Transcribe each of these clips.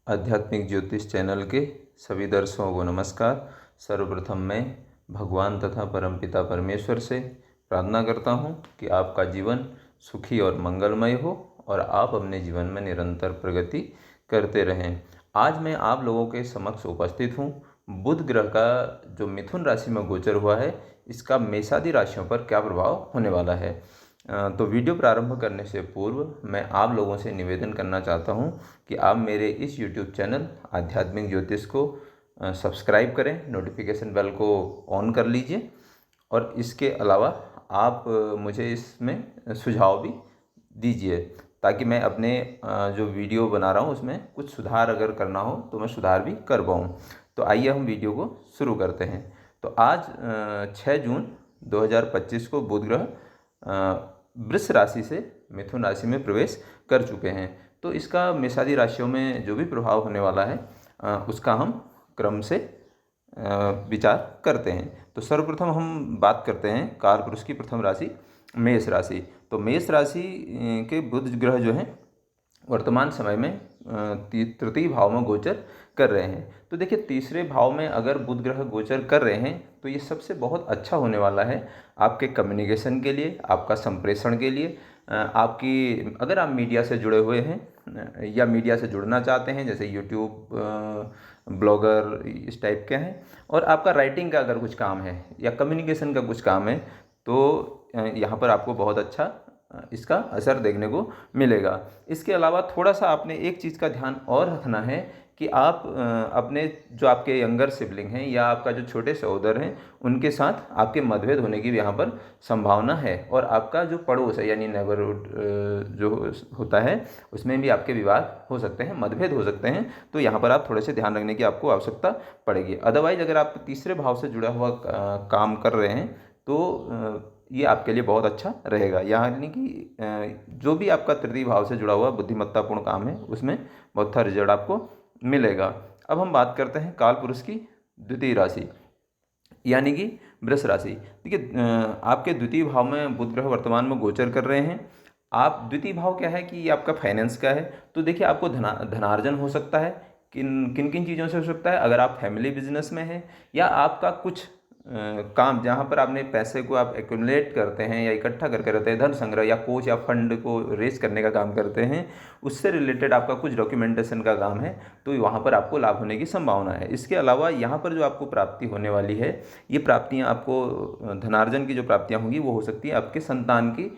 आध्यात्मिक ज्योतिष चैनल के सभी दर्शकों को नमस्कार। सर्वप्रथम मैं भगवान तथा परमपिता परमेश्वर से प्रार्थना करता हूँ कि आपका जीवन सुखी और मंगलमय हो और आप अपने जीवन में निरंतर प्रगति करते रहें। आज मैं आप लोगों के समक्ष उपस्थित हूँ। बुध ग्रह का जो मिथुन राशि में गोचर हुआ है, इसका मेषादि राशियों पर क्या प्रभाव होने वाला है। तो वीडियो प्रारंभ करने से पूर्व मैं आप लोगों से निवेदन करना चाहता हूं कि आप मेरे इस YouTube चैनल आध्यात्मिक ज्योतिष को सब्सक्राइब करें, नोटिफिकेशन बेल को ऑन कर लीजिए और इसके अलावा आप मुझे इसमें सुझाव भी दीजिए ताकि मैं अपने जो वीडियो बना रहा हूं उसमें कुछ सुधार अगर करना हो तो मैं सुधार भी कर पाऊँ। तो आइए हम वीडियो को शुरू करते हैं। तो आज 6 जून 2025 को बुध ग्रह वृष राशि से मिथुन राशि में प्रवेश कर चुके हैं। तो इसका मेषादि राशियों में जो भी प्रभाव होने वाला है उसका हम क्रम से विचार करते हैं। तो सर्वप्रथम हम बात करते हैं कालपुरुष की प्रथम राशि मेष राशि। तो मेष राशि के बुध ग्रह जो हैं वर्तमान समय में तृतीय भाव में गोचर कर रहे हैं। तो देखिए, तीसरे भाव में अगर बुध ग्रह गोचर कर रहे हैं तो ये सबसे बहुत अच्छा होने वाला है आपके कम्युनिकेशन के लिए, आपका संप्रेषण के लिए, आपकी अगर आप मीडिया से जुड़े हुए हैं या मीडिया से जुड़ना चाहते हैं, जैसे यूट्यूब ब्लॉगर इस टाइप के हैं, और आपका राइटिंग का अगर कुछ काम है या कम्युनिकेशन का कुछ काम है, तो यहाँ पर आपको बहुत अच्छा इसका असर देखने को मिलेगा। इसके अलावा थोड़ा सा आपने एक चीज़ का ध्यान और रखना है कि आप अपने जो आपके यंगर सिबलिंग हैं या आपका जो छोटे सहोदर हैं उनके साथ आपके मतभेद होने की भी यहाँ पर संभावना है, और आपका जो पड़ोस है यानी नेबरहुड जो होता है उसमें भी आपके विवाद हो सकते हैं, मतभेद हो सकते हैं। तो यहाँ पर आप थोड़े से ध्यान रखने की आपको आवश्यकता पड़ेगी। अदरवाइज अगर आप तीसरे भाव से जुड़ा हुआ काम कर रहे हैं तो ये आपके लिए बहुत अच्छा रहेगा। यानी कि जो भी आपका तृतीय भाव से जुड़ा हुआ बुद्धिमत्तापूर्ण काम है उसमें बहुत अच्छा रिजल्ट आपको मिलेगा। अब हम बात करते हैं कालपुरुष की द्वितीय राशि यानी कि वृष राशि। देखिए, आपके द्वितीय भाव में बुध ग्रह वर्तमान में गोचर कर रहे हैं। आप द्वितीय भाव क्या है कि ये आपका फाइनेंस का है। तो देखिए, आपको धनार्जन हो सकता है। किन किन किन चीज़ों से हो सकता है? अगर आप फैमिली बिजनेस में हैं या आपका कुछ काम जहाँ पर आपने पैसे को आप एक्यूमुलेट करते हैं या इकट्ठा करके रखते हैं, धन संग्रह या कोष या फंड को रेज करने का काम करते हैं, उससे रिलेटेड आपका कुछ डॉक्यूमेंटेशन का काम है, तो वहाँ पर आपको लाभ होने की संभावना है। इसके अलावा यहाँ पर जो आपको प्राप्ति होने वाली है, ये प्राप्तियाँ आपको धनार्जन की जो प्राप्तियाँ होंगी वो हो सकती है आपके संतान की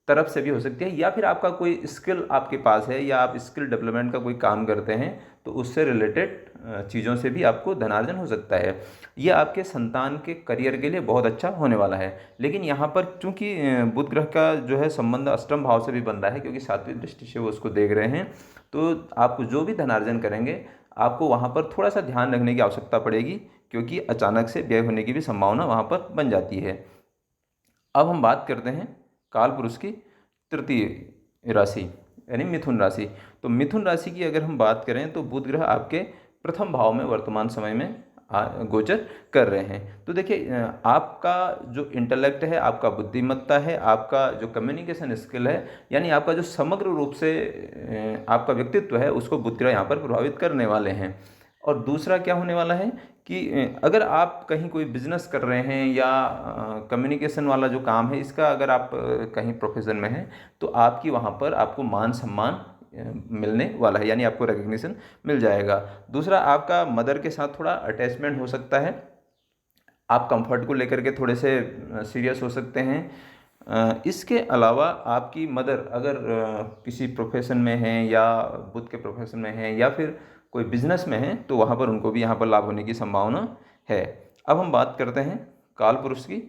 तरफ से भी हो सकती है, या फिर आपका कोई स्किल आपके पास है या आप स्किल डेवलपमेंट का कोई काम करते हैं तो उससे रिलेटेड चीज़ों से भी आपको धनार्जन हो सकता है। यह आपके संतान के करियर के लिए बहुत अच्छा होने वाला है। लेकिन यहाँ पर चूंकि बुध ग्रह का जो है संबंध अष्टम भाव से भी बन रहा है, क्योंकि सातवीं दृष्टि से वो उसको देख रहे हैं, तो आप जो भी धनार्जन करेंगे आपको वहाँ पर थोड़ा सा ध्यान रखने की आवश्यकता पड़ेगी, क्योंकि अचानक से व्यय होने की भी संभावना वहाँ पर बन जाती है। अब हम बात करते हैं कालपुरुष की तृतीय राशि यानी मिथुन राशि। तो मिथुन राशि की अगर हम बात करें तो बुध ग्रह आपके प्रथम भाव में वर्तमान समय में गोचर कर रहे हैं। तो देखिए, आपका जो इंटेलेक्ट है, आपका बुद्धिमत्ता है, आपका जो कम्युनिकेशन स्किल है, यानी आपका जो समग्र रूप से आपका व्यक्तित्व है, उसको बुध ग्रह यहाँ पर प्रभावित करने वाले हैं। और दूसरा क्या होने वाला है कि अगर आप कहीं कोई बिजनेस कर रहे हैं या कम्युनिकेशन वाला जो काम है इसका अगर आप कहीं प्रोफेशन में हैं, तो आपकी वहाँ पर आपको मान सम्मान मिलने वाला है, यानी आपको रिकग्निशन मिल जाएगा। दूसरा, आपका मदर के साथ थोड़ा अटैचमेंट हो सकता है। आप कंफर्ट को लेकर के थोड़े से सीरियस हो सकते हैं। इसके अलावा आपकी मदर अगर किसी प्रोफेशन में हैं या बुध के प्रोफेशन में हैं या फिर कोई बिजनेस में हैं, तो वहाँ पर उनको भी यहाँ पर लाभ होने की संभावना है। अब हम बात करते हैं कालपुरुष की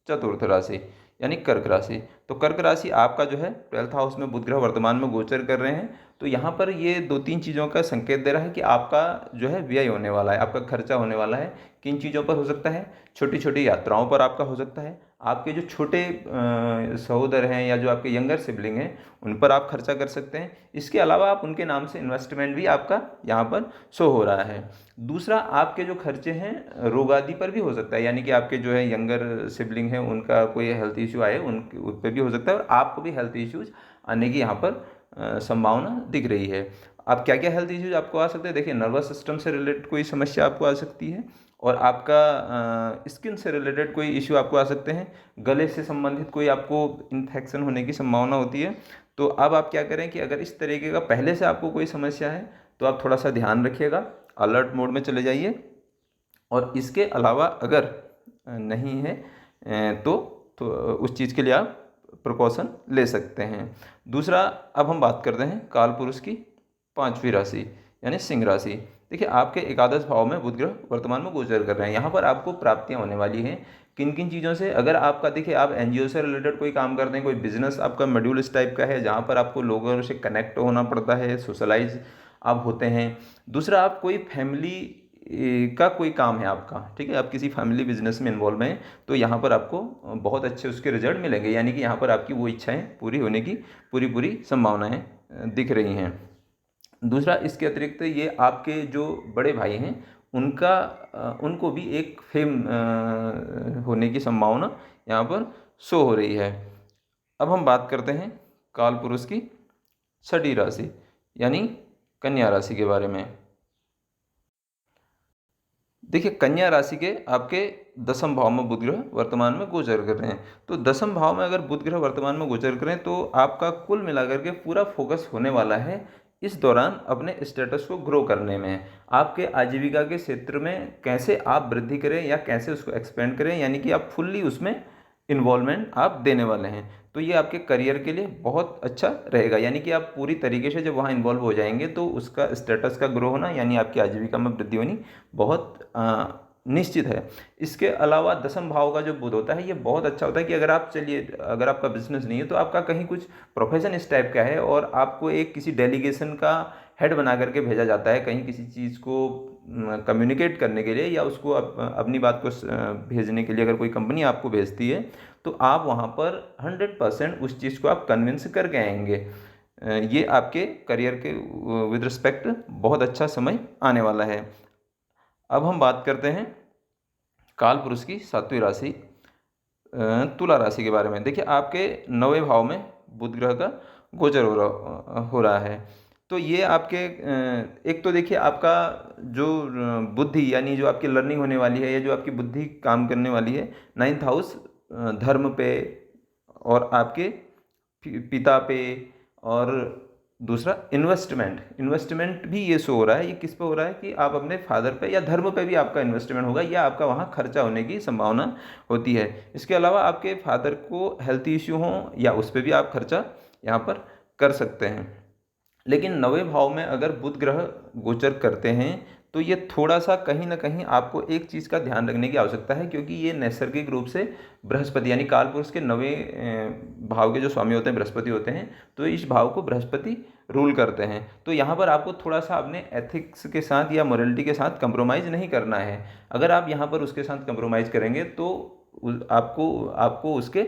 चतुर्थ राशि यानी कर्क राशि। तो कर्क राशि आपका जो है 12th हाउस में बुध ग्रह वर्तमान में गोचर कर रहे हैं। तो यहाँ पर ये दो तीन चीज़ों का संकेत दे रहा है कि आपका जो है व्यय होने वाला है, आपका खर्चा होने वाला है। किन चीज़ों पर हो सकता है? छोटी छोटी यात्राओं पर आपका हो सकता है। आपके जो छोटे सहोदर हैं या जो आपके यंगर सिबलिंग हैं उन पर आप खर्चा कर सकते हैं। इसके अलावा आप उनके नाम से इन्वेस्टमेंट भी आपका यहाँ पर शो हो रहा है। दूसरा, आपके जो खर्चे हैं रोग आदि पर भी हो सकता है, यानी कि आपके जो है यंगर सिबलिंग हैं उनका कोई हेल्थ इश्यू आए उन पर भी हो सकता है, और आपको भी हेल्थ इश्यूज आने की यहाँ पर संभावना दिख रही है। आप क्या क्या हेल्थ इश्यूज आपको आ सकते हैं, देखिए नर्वस सिस्टम से रिलेटेड कोई समस्या आपको आ सकती है, और आपका स्किन से रिलेटेड कोई इश्यू आपको आ सकते हैं, गले से संबंधित कोई आपको इन्फेक्शन होने की संभावना होती है। तो अब आप क्या करें कि अगर इस तरीके का पहले से आपको कोई समस्या है तो आप थोड़ा सा ध्यान रखिएगा, अलर्ट मोड में चले जाइए। और इसके अलावा अगर नहीं है तो उस चीज़ के लिए आप प्रिकॉशन ले सकते हैं। दूसरा, अब हम बात करते हैं काल पुरुष की पांचवी राशि यानी सिंह राशि। देखिए आपके एकादश भाव में बुध ग्रह वर्तमान में गोचर कर रहे हैं। यहाँ पर आपको प्राप्तियाँ होने वाली हैं किन किन चीज़ों से, अगर आपका देखिए आप एनजीओ से रिलेटेड कोई काम करते हैं, कोई बिजनेस आपका मॉड्यूल इस टाइप का है जहाँ पर आपको लोगों से कनेक्ट होना पड़ता है, सोशलाइज आप होते हैं। दूसरा, आप कोई फैमिली का कोई काम है आपका, ठीक है, आप किसी फैमिली बिजनेस में इन्वॉल्व हैं, तो यहाँ पर आपको बहुत अच्छे उसके रिजल्ट मिलेंगे, यानी कि यहाँ पर आपकी वो इच्छाएं पूरी होने की पूरी पूरी संभावनाएं दिख रही हैं। दूसरा, इसके अतिरिक्त ये आपके जो बड़े भाई हैं उनको भी एक फेम होने की संभावना यहाँ पर शो हो रही है। अब हम बात करते हैं काल पुरुष की छठी राशि यानी कन्या राशि के बारे में। देखिए कन्या राशि के आपके दसम भाव में बुध ग्रह वर्तमान में गोचर कर रहे हैं। तो दसम भाव में अगर बुध ग्रह वर्तमान में गोचर करें तो आपका कुल मिलाकर के पूरा फोकस होने वाला है इस दौरान अपने स्टेटस को ग्रो करने में, आपके आजीविका के क्षेत्र में कैसे आप वृद्धि करें या कैसे उसको एक्सपेंड करें, यानी कि आप फुल्ली उसमें इन्वॉल्वमेंट आप देने वाले हैं। तो ये आपके करियर के लिए बहुत अच्छा रहेगा, यानी कि आप पूरी तरीके से जब वहाँ इन्वॉल्व हो जाएंगे तो उसका स्टेटस का ग्रो होना यानी आपकी आजीविका में वृद्धि होनी बहुत निश्चित है। इसके अलावा दसम भाव का जो बुध होता है ये बहुत अच्छा होता है कि अगर आपका बिजनेस नहीं है तो आपका कहीं कुछ प्रोफेशन इस टाइप का है और आपको एक किसी डेलीगेशन का हेड बना करके भेजा जाता है कहीं किसी चीज़ को कम्युनिकेट करने के लिए, या उसको अपनी बात को भेजने के लिए अगर कोई कंपनी आपको भेजती है तो आप वहाँ पर 100% उस चीज़ को आप कन्विंस करके आएंगे। ये आपके करियर के विद रिस्पेक्ट बहुत अच्छा समय आने वाला है। अब हम बात करते हैं काल पुरुष की सातवीं राशि तुला राशि के बारे में। देखिए आपके 9वें भाव में बुध ग्रह का गोचर हो रहा है। तो ये आपके एक तो देखिए आपका जो बुद्धि यानी जो आपकी लर्निंग होने वाली है या जो आपकी बुद्धि काम करने वाली है 9th हाउस धर्म पे और आपके पिता पे, और दूसरा इन्वेस्टमेंट भी ये शो हो रहा है। ये किस पे हो रहा है कि आप अपने फादर पे या धर्म पे भी आपका इन्वेस्टमेंट होगा या आपका वहाँ खर्चा होने की संभावना होती है। इसके अलावा आपके फादर को हेल्थ इश्यू हो या उस पर भी आप खर्चा यहाँ पर कर सकते हैं। लेकिन 9वें भाव में अगर बुध ग्रह गोचर करते हैं तो ये थोड़ा सा कहीं ना कहीं आपको एक चीज़ का ध्यान रखने की आवश्यकता है, क्योंकि ये नैसर्गिक रूप से बृहस्पति यानी कालपुरुष के 9वें भाव के जो स्वामी होते हैं बृहस्पति होते हैं, तो इस भाव को बृहस्पति रूल करते हैं। तो यहाँ पर आपको थोड़ा सा अपने एथिक्स के साथ या मोरलिटी के साथ कंप्रोमाइज़ नहीं करना है। अगर आप यहाँ पर उसके साथ कंप्रोमाइज़ करेंगे तो आपको उसके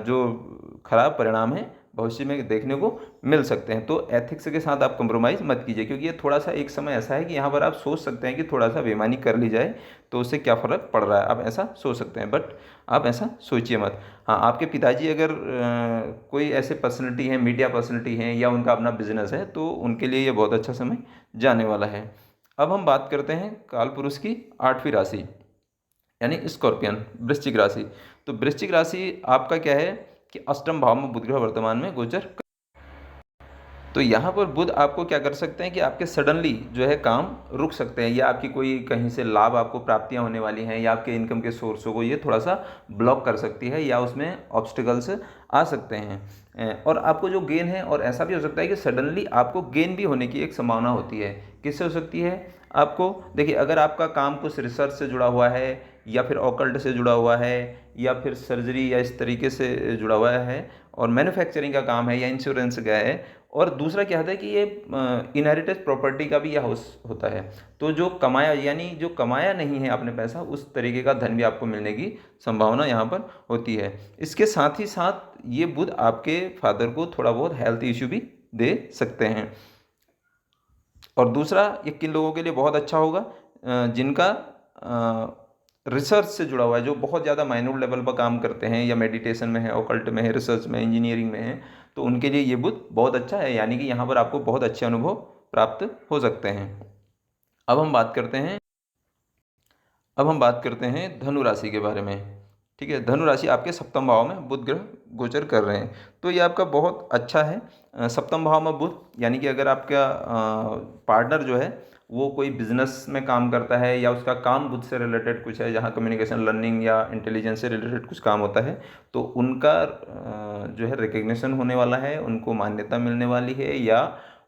जो खराब परिणाम है भविष्य में देखने को मिल सकते हैं। तो एथिक्स के साथ आप कंप्रोमाइज़ मत कीजिए, क्योंकि ये थोड़ा सा एक समय ऐसा है कि यहाँ पर आप सोच सकते हैं कि थोड़ा सा बेईमानी कर ली जाए तो उससे क्या फ़र्क पड़ रहा है, आप ऐसा सोच सकते हैं, बट आप ऐसा सोचिए मत। हाँ, आपके पिताजी अगर कोई ऐसे पर्सनैलिटी हैं, मीडिया पर्सनैलिटी हैं या उनका अपना बिजनेस है तो उनके लिए ये बहुत अच्छा समय जाने वाला है। अब हम बात करते हैं कालपुरुष की 8वीं राशि यानी स्कॉर्पियन वृश्चिक राशि। तो वृश्चिक राशि आपका क्या है कि अष्टम भाव में बुध ग्रह वर्तमान में गोचर। तो यहाँ पर बुध आपको क्या कर सकते हैं कि आपके सडनली जो है काम रुक सकते हैं, या आपकी कोई कहीं से लाभ आपको प्राप्तियाँ होने वाली हैं या आपके इनकम के सोर्सों को ये थोड़ा सा ब्लॉक कर सकती है या उसमें ऑब्स्टिकल्स आ सकते हैं। और आपको जो गेन है, और ऐसा भी हो सकता है कि सडनली आपको गेन भी होने की एक संभावना होती है। किससे हो सकती है? आपको देखिए अगर आपका काम कुछ रिसर्च से जुड़ा हुआ है या फिर ऑकल्ट से जुड़ा हुआ है या फिर सर्जरी या इस तरीके से जुड़ा हुआ है और मैन्युफैक्चरिंग का काम है या इंश्योरेंस का है, और दूसरा क्या होता है कि ये इनहेरिटेंस प्रॉपर्टी का भी यह होता है। तो जो कमाया यानी जो कमाया नहीं है आपने पैसा, उस तरीके का धन भी आपको मिलने की संभावना यहाँ पर होती है। इसके साथ ही साथ ये बुध आपके फादर को थोड़ा बहुत हेल्थ इश्यू भी दे सकते हैं। और दूसरा, ये किन लोगों के लिए बहुत अच्छा होगा? जिनका रिसर्च से जुड़ा हुआ है, जो बहुत ज़्यादा माइन्यूट लेवल पर काम करते हैं या मेडिटेशन में है, ऑकल्ट में है, रिसर्च में, इंजीनियरिंग में है, तो उनके लिए ये बुध बहुत अच्छा है। यानी कि यहाँ पर आपको बहुत अच्छे अनुभव प्राप्त हो सकते हैं। अब हम बात करते हैं धनु राशि के बारे में। ठीक है, धनु राशि आपके सप्तम भाव में बुध ग्रह गोचर कर रहे हैं, तो ये आपका बहुत अच्छा है। सप्तम भाव में बुध, यानी कि अगर आपका पार्टनर जो है वो कोई बिजनेस में काम करता है या उसका काम बुध से रिलेटेड कुछ है, जहाँ कम्युनिकेशन, लर्निंग या इंटेलिजेंस से रिलेटेड कुछ काम होता है, तो उनका जो है रिकग्निशन होने वाला है, उनको मान्यता मिलने वाली है, या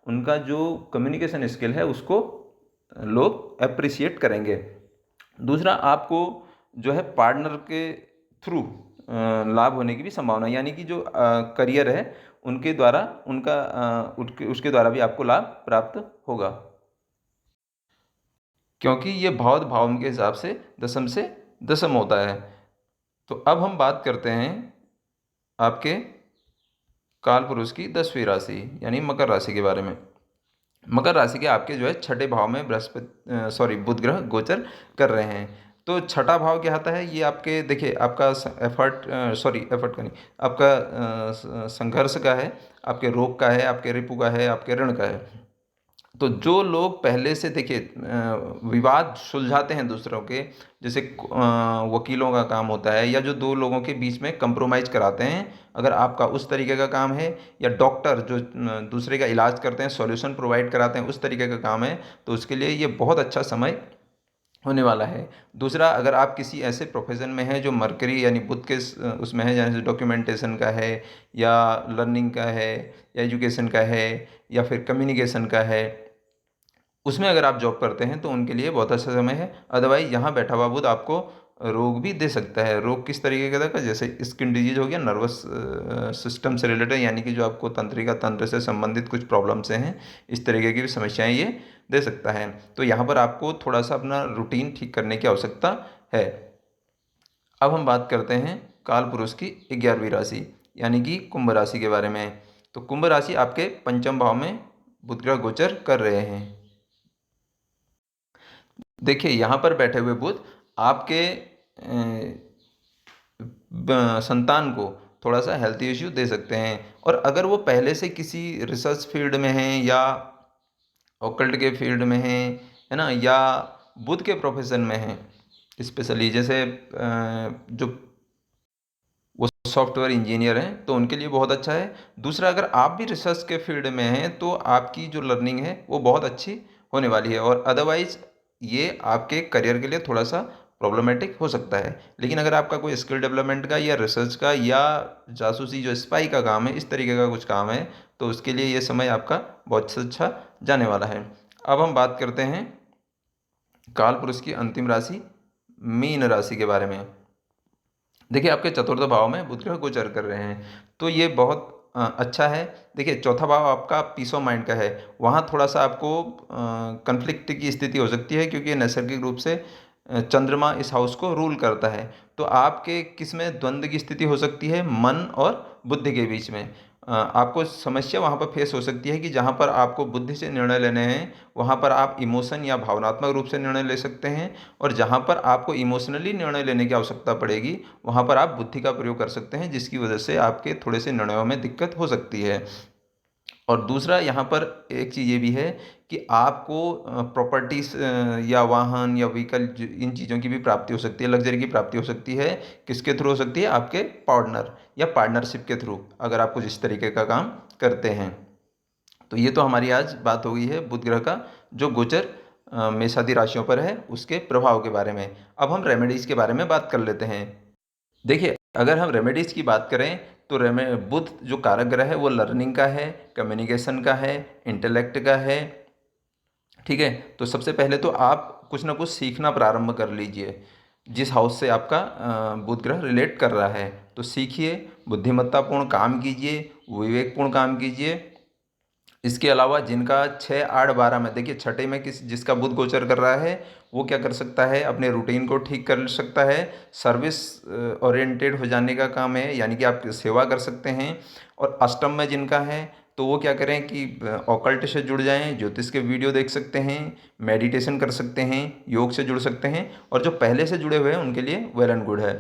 उनका जो कम्युनिकेशन स्किल है उसको लोग अप्रिशिएट करेंगे। दूसरा, आपको जो है पार्टनर के थ्रू लाभ होने की भी संभावना है, यानी कि जो करियर है उनके द्वारा उसके द्वारा भी आपको लाभ प्राप्त होगा, क्योंकि ये भाव के हिसाब से दशम होता है। तो अब हम बात करते हैं आपके काल पुरुष की 10वीं राशि यानी मकर राशि के बारे में। मकर राशि के आपके जो है छठे भाव में बुध ग्रह गोचर कर रहे हैं। तो छठा भाव क्या आता है, ये आपके देखिए आपका एफर्ट का नहीं, आपका संघर्ष का है, आपके रोग का है, आपके रिपु का है, आपके ऋण का है। तो जो लोग पहले से देखिए विवाद सुलझाते हैं दूसरों के, जैसे वकीलों का काम होता है, या जो दो लोगों के बीच में कंप्रोमाइज़ कराते हैं, अगर आपका उस तरीके का काम है, या डॉक्टर जो दूसरे का इलाज करते हैं, सॉल्यूशन प्रोवाइड कराते हैं, उस तरीके का काम है, तो उसके लिए ये बहुत अच्छा समय होने वाला है। दूसरा, अगर आप किसी ऐसे प्रोफेशन में हैं जो मरकरी यानी बुध के उसमें है, जैसे डॉक्यूमेंटेशन का है, या लर्निंग का है, या एजुकेशन का है, या फिर कम्युनिकेशन का है, उसमें अगर आप जॉब करते हैं तो उनके लिए बहुत अच्छा समय है। अदरवाइज यहाँ बैठा हुआ बुध आपको रोग भी दे सकता है। रोग किस तरीके का था, जैसे स्किन डिजीज हो गया, नर्वस सिस्टम से रिलेटेड, यानी कि जो आपको तंत्रिका तंत्र से संबंधित कुछ प्रॉब्लम्स हैं, इस तरीके की भी समस्याएं ये दे सकता है। तो यहाँ पर आपको थोड़ा सा अपना रूटीन ठीक करने की आवश्यकता है। अब हम बात करते हैं काल पुरुष की 11वीं राशि यानी कि कुंभ राशि के बारे में। तो कुंभ राशि आपके पंचम भाव में बुध ग्रह गोचर कर रहे हैं। देखिए यहाँ पर बैठे हुए बुध आपके संतान को थोड़ा सा हेल्थ इश्यू दे सकते हैं, और अगर वो पहले से किसी रिसर्च फील्ड में हैं या ऑकल्ट के फील्ड में हैं, है ना, या बुध के प्रोफेशन में हैं, स्पेशली जैसे जो वो सॉफ्टवेयर इंजीनियर हैं, तो उनके लिए बहुत अच्छा है। दूसरा, अगर आप भी रिसर्च के फील्ड में हैं तो आपकी जो लर्निंग है वो बहुत अच्छी होने वाली है, और अदरवाइज ये आपके करियर के लिए थोड़ा सा प्रॉब्लमेटिक हो सकता है। लेकिन अगर आपका कोई स्किल डेवलपमेंट का या रिसर्च का या जासूसी जो स्पाई का काम है, इस तरीके का कुछ काम है, तो उसके लिए ये समय आपका बहुत अच्छा जाने वाला है। अब हम बात करते हैं काल पुरुष की अंतिम राशि मीन राशि के बारे में। देखिए आपके चतुर्थ भाव में बुध ग्रह गोचर कर रहे हैं, तो ये बहुत अच्छा है। देखिए चौथा भाव आपका पीस ऑफ माइंड का है, वहाँ थोड़ा सा आपको कन्फ्लिक्ट की स्थिति हो सकती है, क्योंकि नैसर्गिक रूप से चंद्रमा इस हाउस को रूल करता है। तो आपके किस में द्वंद्व की स्थिति हो सकती है, मन और बुद्धि के बीच में। आपको समस्या वहाँ पर फेस हो सकती है कि जहाँ पर आपको बुद्धि से निर्णय लेने हैं, वहाँ पर आप इमोशन या भावनात्मक रूप से निर्णय ले सकते हैं, और जहाँ पर आपको इमोशनली निर्णय लेने की आवश्यकता पड़ेगी, वहाँ पर आप बुद्धि का प्रयोग कर सकते हैं, जिसकी वजह से आपके थोड़े से निर्णयों में दिक्कत हो सकती है। और दूसरा, यहाँ पर एक चीज़ ये भी है कि आपको प्रॉपर्टीज़ या वाहन या व्हीकल, इन चीज़ों की भी प्राप्ति हो सकती है, लग्जरी की प्राप्ति हो सकती है। किसके थ्रू हो सकती है, आपके पार्टनर या पार्टनरशिप के थ्रू, अगर आप कुछ इस तरीके का काम करते हैं। तो ये तो हमारी आज बात हो गई है बुध ग्रह का जो गोचर मेषादि राशियों पर है, उसके प्रभाव के बारे में। अब हम रेमेडीज़ के बारे में बात कर लेते हैं। देखिए अगर हम रेमेडीज़ की बात करें तो बुध जो कारक ग्रह है वो लर्निंग का है, कम्युनिकेशन का है, इंटेलेक्ट का है। ठीक है, तो सबसे पहले तो आप कुछ ना कुछ सीखना प्रारंभ कर लीजिए। जिस हाउस से आपका बुध ग्रह रिलेट कर रहा है, तो सीखिए, बुद्धिमत्तापूर्ण काम कीजिए, विवेकपूर्ण काम कीजिए। इसके अलावा जिनका 6, 8, 12 में, देखिए छठे में जिसका बुध गोचर कर रहा है, वो क्या कर सकता है, अपने रूटीन को ठीक कर सकता है। सर्विस ओरिएंटेड हो जाने का काम है, यानी कि आप सेवा कर सकते हैं। और अष्टम में जिनका है, तो वो क्या करें कि ऑकल्ट से जुड़ जाएं, ज्योतिष के वीडियो देख सकते हैं, मेडिटेशन कर सकते हैं, योग से जुड़ सकते हैं, और जो पहले से जुड़े हुए हैं उनके लिए वेल एंड गुड है।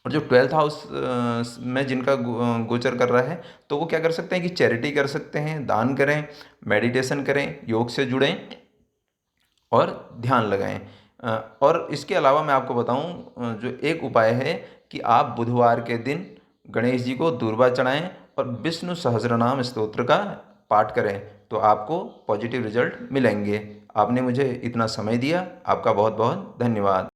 और जो 12th हाउस में जिनका गोचर कर रहा है, तो वो क्या कर सकते हैं कि चैरिटी कर सकते हैं, दान करें, मेडिटेशन करें, योग से जुड़ें और ध्यान लगाएं। और इसके अलावा मैं आपको बताऊं, जो एक उपाय है कि आप बुधवार के दिन गणेश जी को दूर्वा चढ़ाएं और विष्णु सहस्रनाम स्तोत्र का पाठ करें, तो आपको पॉजिटिव रिजल्ट मिलेंगे। आपने मुझे इतना समय दिया, आपका बहुत बहुत धन्यवाद।